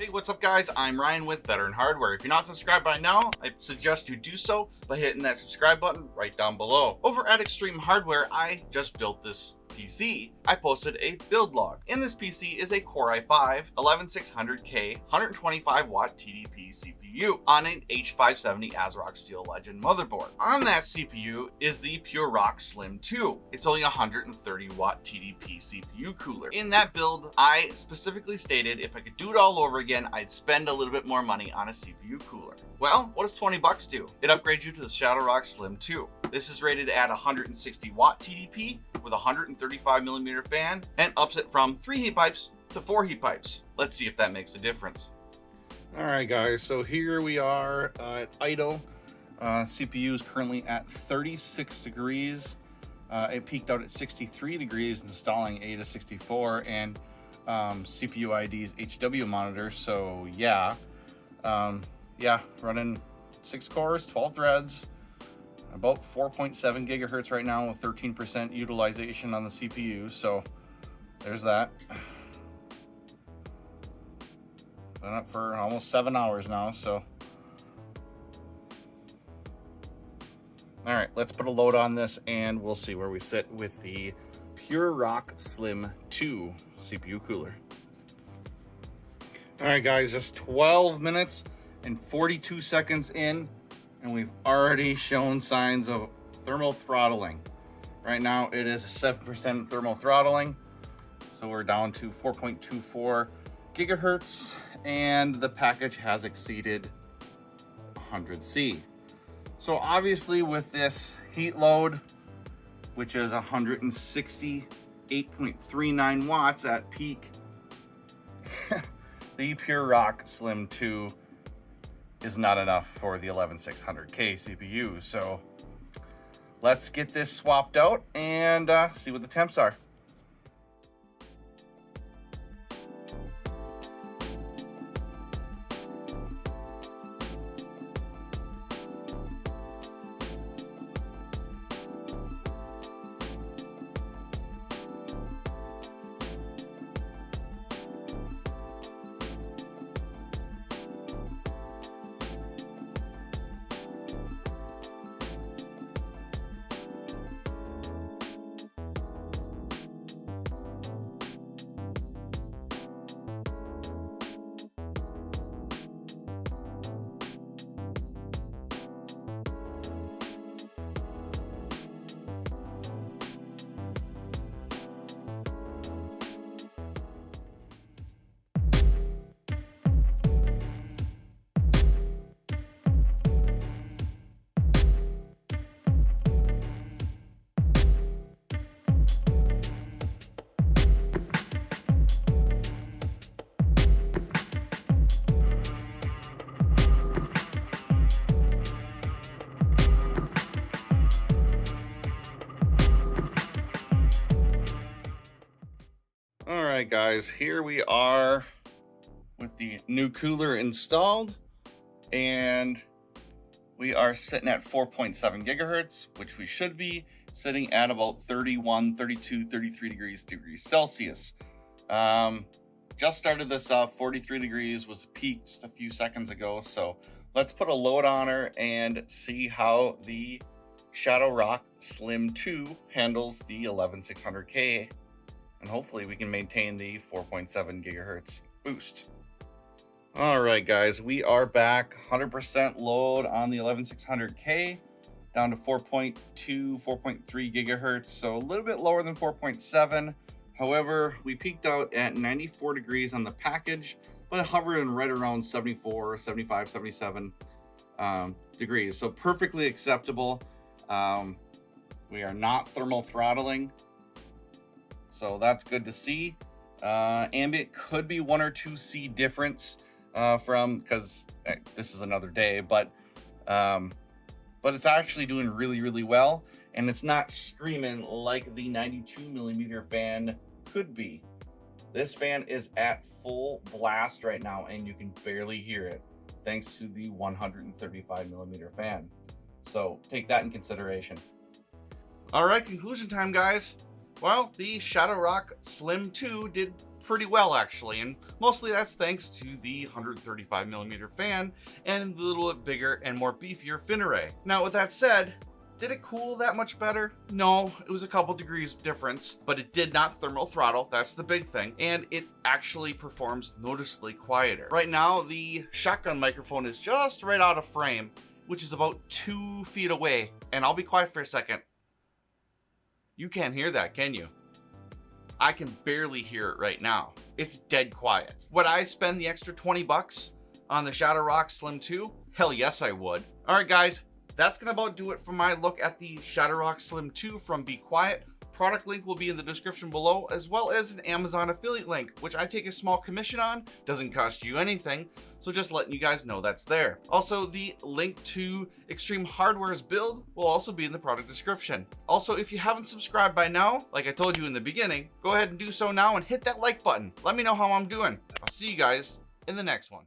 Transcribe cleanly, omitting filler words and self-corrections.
Hey, what's up guys? I'm Ryan with Veteran Hardware. If you're not subscribed by now, I suggest you do so by hitting that subscribe button right down below. Over at Extreme Hardware, I just built this PC. I posted a build log. In this PC is a Core i5 11600K 125 watt TDP CPU on an H570 ASRock Steel Legend motherboard. On that CPU is the PureRock Slim 2. It's only a 130 watt TDP CPU cooler. In that build, I specifically stated if I could do it all over again, I'd spend a little bit more money on a CPU cooler. Well, what does 20 bucks do? It upgrades you to the ShadowRock Slim 2. This is rated at 160 watt TDP with a 135 millimeter fan and ups it from 3 heat pipes to 4 heat pipes. Let's see if that makes a difference. All right, guys, so here we are at idle. CPU is currently at 36 degrees. It peaked out at 63 degrees, installing A to 64, and CPU ID's HW monitor. So yeah, running 6 cores, 12 threads, about 4.7 gigahertz right now with 13% utilization on the CPU. So there's that. Been up for almost 7 hours now, so. All right, let's put a load on this and we'll see where we sit with the PureRock Slim 2 CPU cooler. All right, guys, just 12 minutes and 42 seconds in, and we've already shown signs of thermal throttling. Right now, it is 7% thermal throttling, so we're down to 4.24 gigahertz, and the package has exceeded 100C. So obviously with this heat load, which is 168.39 watts at peak, the PureRock Slim 2 is not enough for the 11600K CPU. So let's get this swapped out and see what the temps are. All right, guys, here we are with the new cooler installed, and we are sitting at 4.7 gigahertz, which we should be sitting at about 31, 32, 33 degrees Celsius. Just started this up. 43 degrees was the peak just a few seconds ago. So let's put a load on her and see how the ShadowRock Slim 2 handles the 11600K. And hopefully we can maintain the 4.7 gigahertz boost. All right, guys, we are back. 100% load on the 11600K, down to 4.2, 4.3 gigahertz, so a little bit lower than 4.7. However, we peaked out at 94 degrees on the package, but hovering right around 74, 75, 77 degrees, so perfectly acceptable. We are not thermal throttling, so that's good to see. Ambient could be 1 or 2 C difference because this is another day, but it's actually doing really well, and it's not screaming like the 92 millimeter fan could be. This fan is at full blast right now, and you can barely hear it thanks to the 135 millimeter fan. So take that in consideration. All right, conclusion time, guys. Well, the ShadowRock Slim 2 did pretty well actually, and mostly that's thanks to the 135mm fan and the little bit bigger and more beefier fin array. Now with that said, did it cool that much better? No, it was a couple degrees difference, but it did not thermal throttle, that's the big thing, and it actually performs noticeably quieter. Right now, the shotgun microphone is just right out of frame, which is about 2 feet away, and I'll be quiet for a second. You can't hear that, can you? I can barely hear it right now. It's dead quiet. Would I spend the extra 20 bucks on the Shadowrock Slim 2? Hell yes, I would. All right, guys, that's gonna about do it for my look at the Shadowrock Slim 2 from Be Quiet. Product link will be in the description below, as well as an Amazon affiliate link, which I take a small commission on. Doesn't cost you anything, so just letting you guys know that's there. Also, the link to Extreme Hardware's build will also be in the product description. Also, if you haven't subscribed by now, like I told you in the beginning, go ahead and do so now and hit that like button. Let me know how I'm doing. I'll see you guys in the next one.